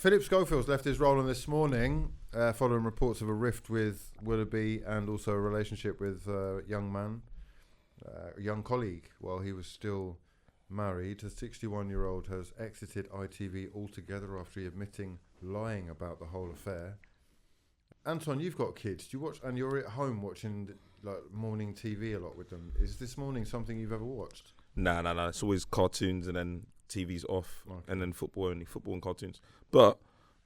Phillip Schofield's left his role on this morning following reports of a rift with Willoughby and also a relationship with a young colleague while he was still married. The 61-year-old has exited ITV altogether after admitting lying about the whole affair. Anton, you've got kids. Do you watch? And you're at home watching morning TV a lot with them. Is this morning something you've ever watched? Nah. It's always cartoons and then TV's off, and then football and cartoons. But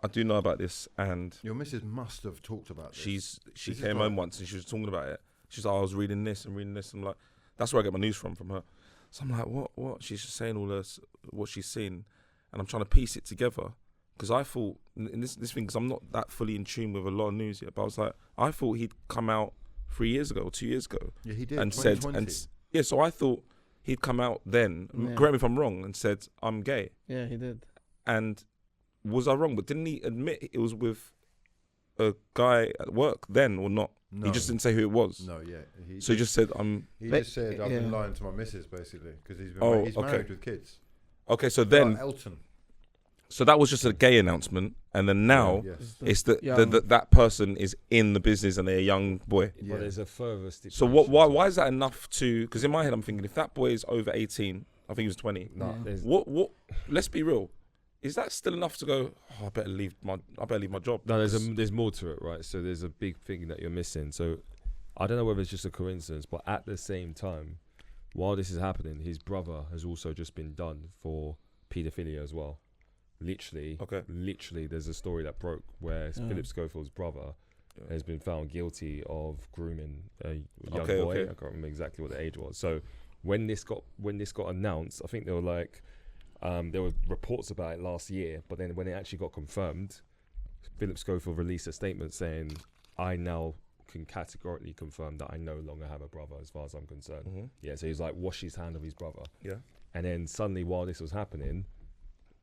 I do know about this, and your missus must have talked about this. She came home once and she was talking about it. She's like, I was reading this and reading this. I'm like, that's where I get my news from her. So I'm like, what? She's just saying all this, what she's seen, and I'm trying to piece it together. Because I thought, in this thing, because I'm not that fully in tune with a lot of news yet, but I was like, I thought he'd come out 3 years ago or 2 years ago. Yeah, he did, and 2020. said, so I thought he'd come out then, correct me if I'm wrong, and said, I'm gay. Yeah, he did. And was I wrong? But didn't he admit it was with a guy at work then or not? No. He just didn't say who it was. No, yeah. He just said, He just said, I've been lying to my missus, basically, because he's married with kids. Okay, so then... Elton. So that was just a gay announcement, and then now it's that person is in the business and they're a young boy. Yeah. But there's a further stipulation. So why is that enough to... Because in my head I'm thinking, if that boy is over 18, I think he was 20. No, what? Let's be real. Is that still enough to go, I better leave my job? No, there's more to it, right? So there's a big thing that you're missing. So I don't know whether it's just a coincidence, but at the same time, while this is happening, his brother has also just been done for paedophilia as well. Literally, there's a story that broke where Phillip Schofield's brother has been found guilty of grooming a young boy. I can't remember exactly what the age was. So when this got announced, I think there were reports about it last year, but then when it actually got confirmed, Phillip Schofield released a statement saying, I now can categorically confirm that I no longer have a brother as far as I'm concerned. Mm-hmm. Yeah, so he's like washed his hand of his brother. Yeah. And then suddenly while this was happening,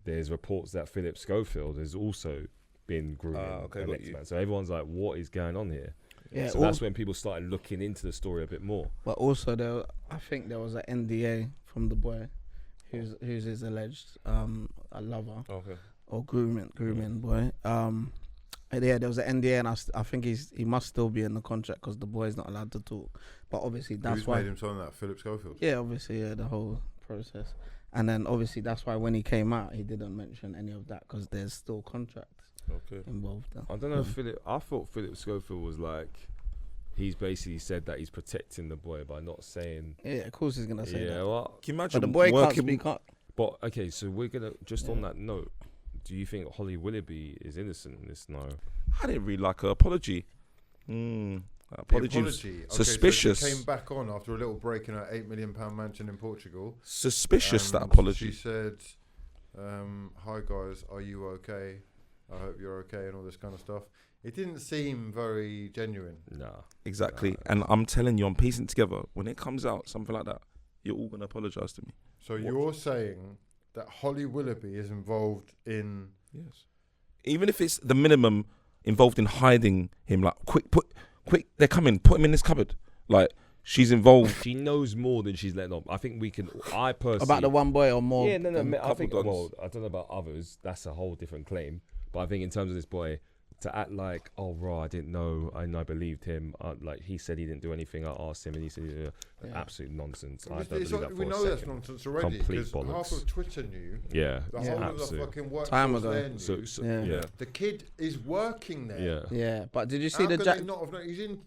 there's reports that Phillip Schofield has also been grooming the next man. So everyone's like, what is going on here? Yeah, so that's when people started looking into the story a bit more. But also, I think there was an NDA from the boy who's his alleged a lover or grooming boy. Yeah, there was an NDA, and I think he must still be in the contract because the boy's not allowed to talk. But obviously that's why... Who's made him sign that? Phillip Schofield? Yeah, obviously, the whole process. And then obviously that's why when he came out, he didn't mention any of that because there's still contracts involved there. I don't know if I thought Phillip Schofield was like, he's basically said that he's protecting the boy by not saying... Yeah, of course he's going to say that. Well, can you imagine? But the boy can't speak up. But, okay, so we're going to... Just on that note, do you think Holly Willoughby is innocent in this now? I didn't really like her apology. Apology was suspicious. So she came back on after a little break in her £8 million mansion in Portugal. Suspicious, that apology. She said, hi guys, are you okay? I hope you're okay, and all this kind of stuff. It didn't seem very genuine. No. Exactly. No. And I'm telling you, I'm piecing together. When it comes out, something like that, you're all going to apologise to me. So you're saying that Holly Willoughby is involved in... Yes. Even if it's the minimum involved in hiding him, like, quick, they're coming, put him in this cupboard. Like, she's involved. She knows more than she's letting on. I think I personally... About the one boy or more? Yeah, no, I think, well, I don't know about others. That's a whole different claim. But I think in terms of this boy, to act like, oh, bro, I didn't know, and I believed him. Like, he said he didn't do anything. I asked him, and he said, absolute nonsense. I don't believe that for we know that's nonsense already. Complete bollocks. Half of Twitter knew. Yeah, the whole of the fucking work time ago. There knew. The kid is working there. Yeah, but did you see the Jack?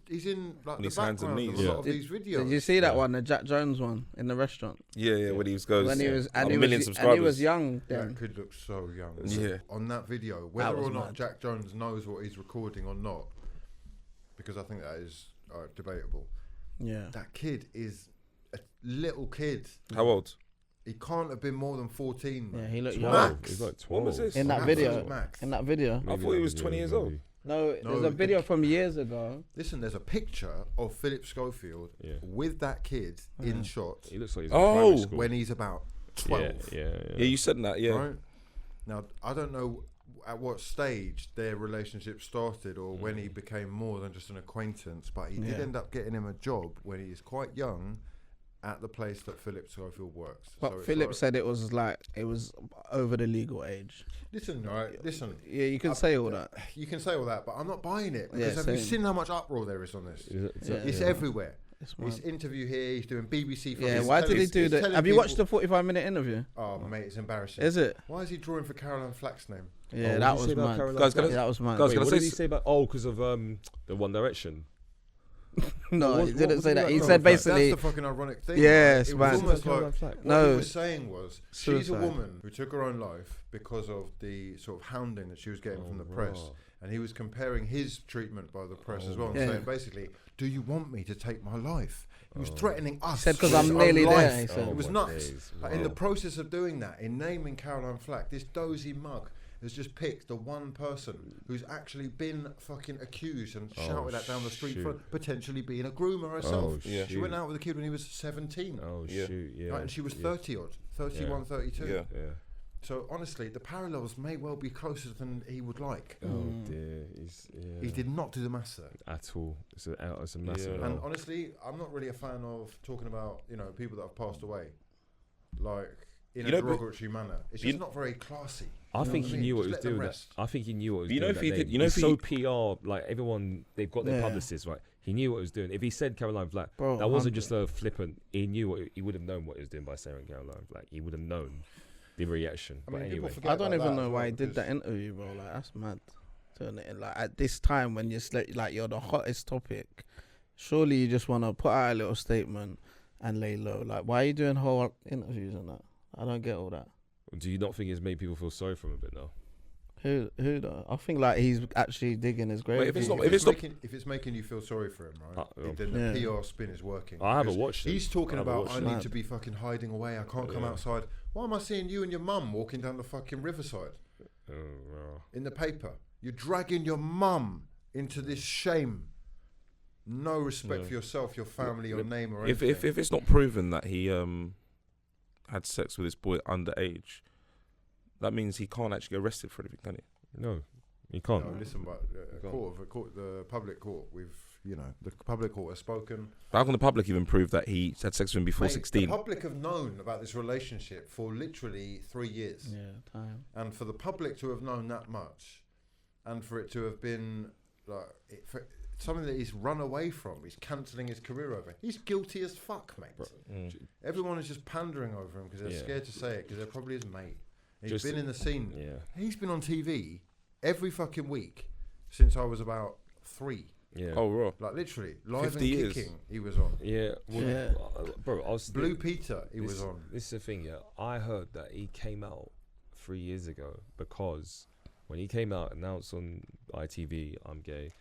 He's in like the background of a lot of these videos. Did you see that one, the Jack Jones one in the restaurant? Yeah, when he was and he was young then. That kid looked so young. Yeah. On that video, whether or not Jack Jones knows what he's recording or not, because I think that is debatable. Yeah, that kid is a little kid. How old? He can't have been more than 14. Yeah, he looked young. He's like 12. What was this? In that video. I thought he was 20 years old. No, there's a video from years ago. Listen, there's a picture of Phillip Schofield with that kid in shot. He looks like he's in primary school. When he's about 12. Yeah, you said that, yeah. Right? Now, I don't know at what stage their relationship started or when he became more than just an acquaintance, but he did end up getting him a job when he is quite young at the place that Phillip Schofield works. But So it's Philip like- said it was over the legal age. Listen, right? Listen. Yeah, you can say all that. You can say all that, but I'm not buying it because Yeah, have you same. seen how much uproar there is on this? Yeah. It's everywhere. It's He's mad. interview here. He's doing BBC. Yeah, he's why telling- did he do he's that? telling Have you watched people- the 45-minute interview? Oh, mate, it's embarrassing. Is it? Why is he drawing for Caroline Flack's name? Yeah, what that did he was say about mad. Caroline Guys, Flack? can I- Yeah, that was mad. Guys, Wait, can I what say did he s- say about because of the One Direction? No, What- he what didn't was say he that. like? He No, said that's basically, That's the fucking ironic thing. Yes, right? It man. was almost Caroline like Flack. what No. he was saying was she's a Suicide. woman who took her own life because of the sort of hounding that she was getting from the press. right. And he was comparing his treatment by the press as well, and Yeah. saying basically, "Do you want me to take my life?" He was threatening us. said, "'Cause with I'm his own nearly there," life. he said. It was my nuts. days. Like, in the process of doing that, in naming Caroline Flack, this dozy mug has just picked the one person who's actually been fucking accused and shouted at down the street for shoot. potentially being a groomer herself. Yeah. She went out with a kid when he was 17. Oh Yeah. shoot! Yeah. Right, and she was yeah. 30 odd, 31, 32. Yeah. Yeah. So honestly, the parallels may well be closer than he would like. Oh dear. Yeah. He did not do the maths there. at all. It's a massive. Yeah. And L. honestly, I'm not really a fan of talking about, people that have passed away, like in You a know, but- derogatory manner. It's you- just not very classy. I think what he I mean? knew what Just he was let them doing. rest. I think he knew what he was You know doing. if he that could- day. you know He's if so he- PR. Like everyone, they've got their Yeah. publicists, right? He knew what he was doing. If he said Caroline Flack, Bro, that wasn't 100. just a flippant. He knew what he would have known what he was doing by saying Caroline Flack. He would have known the reaction. I But mean, people anyway, forget I don't about even that know as why well, he did because- that interview, bro. Like that's mad. Like at this time when you're like you're the hottest topic, surely you just want to put out a little statement and lay low. Like why are you doing whole interviews and that? I don't get all that. do you not think it's made people feel sorry for him a bit now? Who though? I think like he's actually digging his grave. Wait, if it's not- If it's making you feel sorry for him, right? Oh. Then the Yeah. PR spin is working. I haven't Because watched it. He's talking I haven't about watched I it. need Mad. to be fucking hiding away. I can't come Yeah. outside. Why am I seeing you and your mum walking down the fucking riverside Oh, wow. in the paper? You're dragging your mum into this shame. No respect Yeah. for yourself, your family, your name, or If anything. if it's not proven that he had sex with this boy underage, that means he can't actually get arrested for anything, can he? No, you can't. No, listen, but the public court, the public court has spoken. How can the public even prove that he had sex with him before Mate, 16? The public have known about this relationship for literally 3 years. Yeah, time. And for the public to have known that much, and for it to have been for something that he's run away from, he's cancelling his career over. He's guilty as fuck, mate. Everyone is just pandering over him because they're Yeah. scared to say it because they're probably his mate. He's Just- been in the scene. Yeah. He's been on TV every fucking week since I was about 3. Yeah. Oh, raw. Like literally, live 50 and years. kicking. He was on. Yeah. Well, Yeah. Bro, I was Blue Peter. He was on. This is the thing, yeah. I heard that he came out 3 years ago because when he came out, announced on ITV, I'm gay.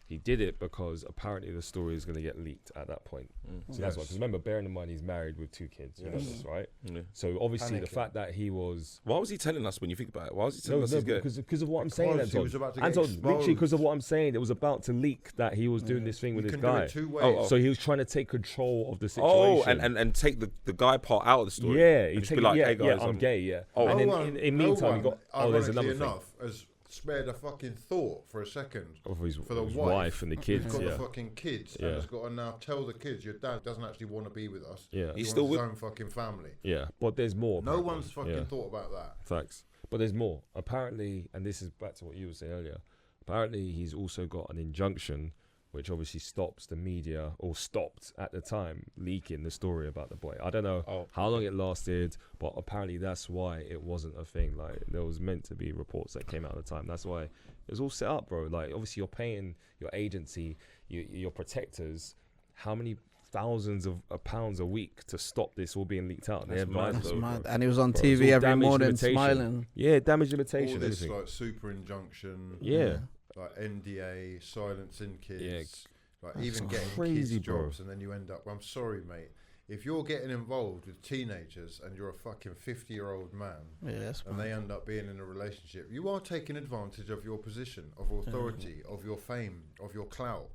He did it because apparently the story is going to get leaked at that point. So that's why. Because remember, bearing in mind he's married with 2 kids. You know this, right? Yeah. So obviously the Panicking. fact that he was Why was he telling us when you think about it? Why was he telling us he's gay? because of what I'm saying, Because he Anton. was about to get Anton, exposed. literally because of what I'm saying, it was about to leak that he was doing this thing with You this can do guy. it 2 ways. Oh, So he was trying to take control of the Oh, situation. and take the guy part out of the story. Yeah, And he just take be like, yeah, hey guys, I'm gay, yeah. Oh. and No then one- in no meantime, one, he got there's ironically another thing enough, has spared a fucking thought for a second of his, for the his wife, wife and the kids. who's got Yeah, the fucking kids, Yeah. and has got to now tell the kids your dad doesn't actually want to be with us. yeah, He He's wants still his with- own fucking family. yeah. But there's more. No apparently. one's fucking Yeah. thought about that. Facts. But there's more. Apparently, and this is back to what you were saying earlier. Apparently, he's also got an injunction, which obviously stops the media, or stopped at the time, leaking the story about the boy. I don't know how long it lasted, but apparently that's why it wasn't a thing. Like, there was meant to be reports that came out at the time. That's why it was all set up, bro. Like, obviously, you're paying your agency, your protectors, how many thousands of pounds a week to stop this all being leaked out? They That's advised mad. That's though, mad. bro. And he was on Bro, it's TV all every damage morning limitation. smiling. Yeah, damage All limitation. this Everything. like super injunction, Yeah. like NDA, silencing kids, Yeah. like That's even getting crazy, kids bro. jobs, and then you end up. I'm sorry, mate. If you're getting involved with teenagers and you're a fucking 50-year-old man, Yeah, that's and mad. they end up being in a relationship, you are taking advantage of your position, of authority, of your fame, of your clout.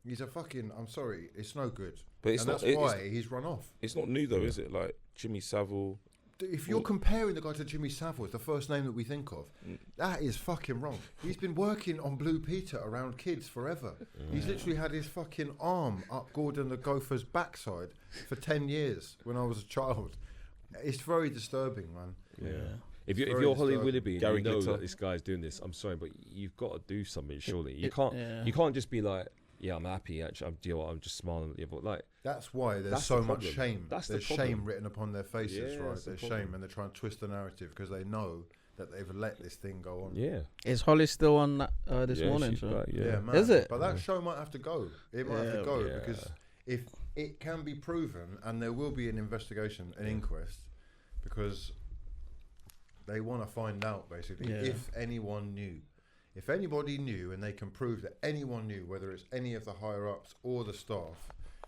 He's a fucking. I'm sorry, it's no good. But it's and not. that's why he's run off. It's not new though, is it? Like Jimmy Savile, if you're comparing the guy to Jimmy Savile, it's the first name that we think of. That is fucking wrong. He's been working on Blue Peter around kids forever. He's literally had his fucking arm up Gordon the Gopher's backside for 10 years when I was a child. It's very disturbing, man. Yeah. If you're Holly Willoughby and you know that this guy's doing this, I'm sorry, but you've got to do something. Surely you can't just be like, yeah, I'm happy. Actually, I'm just smiling at you. But like, that's why there's so much shame. There's shame written upon their faces, right? There's shame, and they're trying to twist the narrative because they know that they've let this thing go on. Yeah. Is Holly still on that, this morning show? Back, man. Is it? But that show might have to go. It might have to go because if it can be proven, and there will be an investigation, an inquest, because they want to find out basically if anyone knew. If anybody knew, and they can prove that anyone knew, whether it's any of the higher ups or the staff,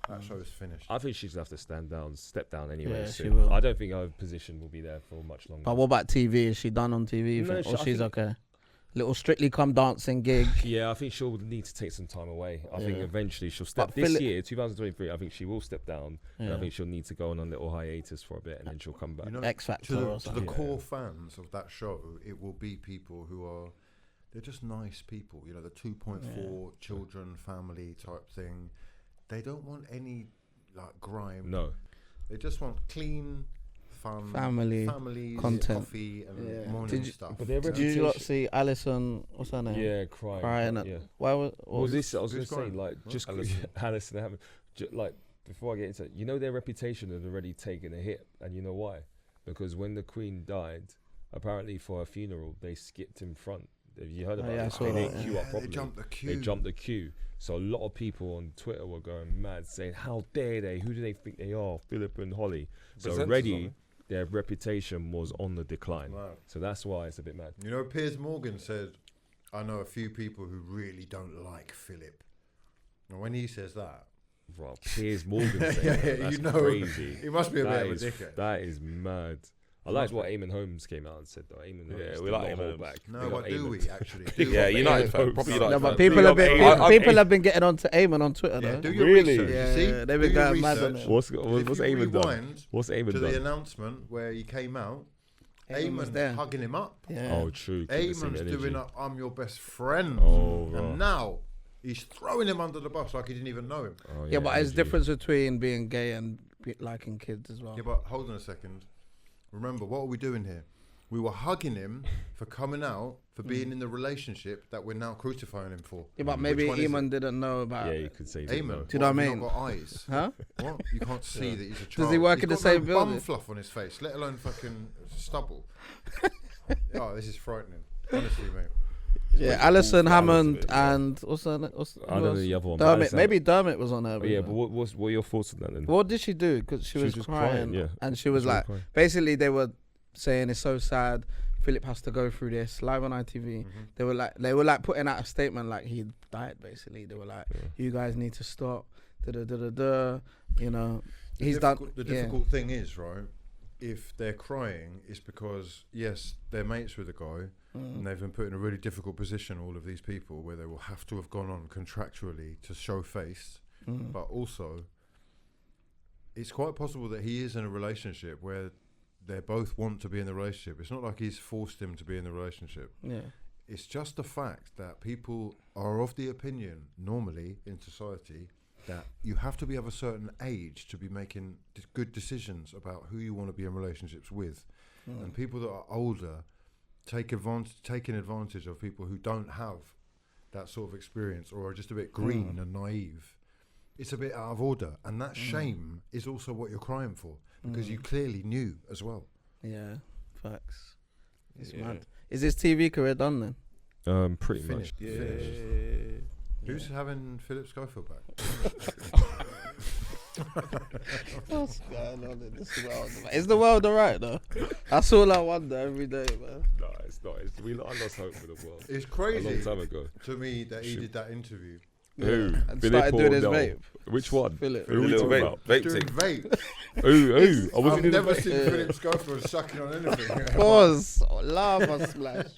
that show's finished. I think she's going to have to step down anyway. Yeah, she will. I don't think her position will be there for much longer. But what about TV? Is she done on TV? No, or she's okay? Little Strictly Come Dancing gig. Yeah, I think she'll need to take some time away. I think eventually she'll step. This year, 2023, I think she will step down. And I think she'll need to go on a little hiatus for a bit, and then she'll come back. You know, X Factor to the core fans of that show, it will be people who are... They're just nice people, you know, the 2.4 children, family type thing. They don't want any, like, grime. No. They just want clean, fun, families, content. Coffee and morning stuff. Did you not see Alison, what's her name? Yeah, crying. Why was... Well, this, I was going to say, like, just Alison, like, before I get into it, you know their reputation had already taken a hit, and you know why? Because when the Queen died, apparently for her funeral, they skipped in front. Have you heard about it? They didn't queue up properly. They jumped the queue. So a lot of people on Twitter were going mad, saying, "How dare they? Who do they think they are? Philip and Holly." So already their reputation was on the decline. Wow. So that's why it's a bit mad. You know, Piers Morgan said, "I know a few people who really don't like Philip." And when he says that, bro, Piers Morgan saying that's crazy. He must be a bit of a dickhead. That is mad. I liked what Eamon Holmes came out and said though. We like Eamon back. No, but do we actually? United fan. Probably United. No, but people have been getting on to Eamon on Twitter though. Do your research. Yeah, see? They've been going mad on it. What's Eamon done? What's Eamon done? To the announcement where he came out, Eamon's hugging him up. Yeah. Oh, true. Eamon's doing up, "I'm your best friend." And now he's throwing him under the bus like he didn't even know him. Yeah, but there's a difference between being gay and liking kids as well. Yeah, but hold on a second. Remember, what are we doing here? We were hugging him for coming out, for being in the relationship that we're now crucifying him for. Yeah, but maybe Eamon didn't know about it. Yeah, you could say Eamon. Do you know what I mean? He's not got eyes. Huh? What? You can't see that he's a child. Does he work in the same building? Bum fluff on his face, let alone fucking stubble. Oh, this is frightening. Honestly, mate. Yeah, Alison Hammond and what's her name? I don't know the other one. Dermot. Maybe Dermot was on her. Yeah, but what are your thoughts on that then? What did she do? Because she was crying, and she was like, basically they were saying it's so sad. Philip has to go through this live on ITV. They were like putting out a statement like he died. Basically, they were like, you guys need to stop. You know, he's done. The difficult thing is, right, if they're crying, it's because yes, they're mates with the guy. And they've been put in a really difficult position, all of these people, where they will have to have gone on contractually to show face. But also, it's quite possible that he is in a relationship where they both want to be in the relationship. It's not like he's forced him to be in the relationship. Yeah. It's just the fact that people are of the opinion, normally in society, that you have to be of a certain age to be making good decisions about who you want to be in relationships with. And people that are older... taking advantage of people who don't have that sort of experience or are just a bit green and naive. It's a bit out of order, and that shame is also what you're crying for because you clearly knew as well. Yeah, facts. It's mad. Is his TV career done then? Pretty much. Finished. Who's having Phillip Schofield back? What's going on in this world? Is the world alright though? That's all I wonder every day, man. No, it's not. I lost hope for the world. It's crazy a long time ago to me that he did that interview. Who? And started doing his vape. Which one? Philip. Who are we talking about? Doing vape. Who? I've never seen Phillip Schofield sucking on anything. Pause. Lava splash.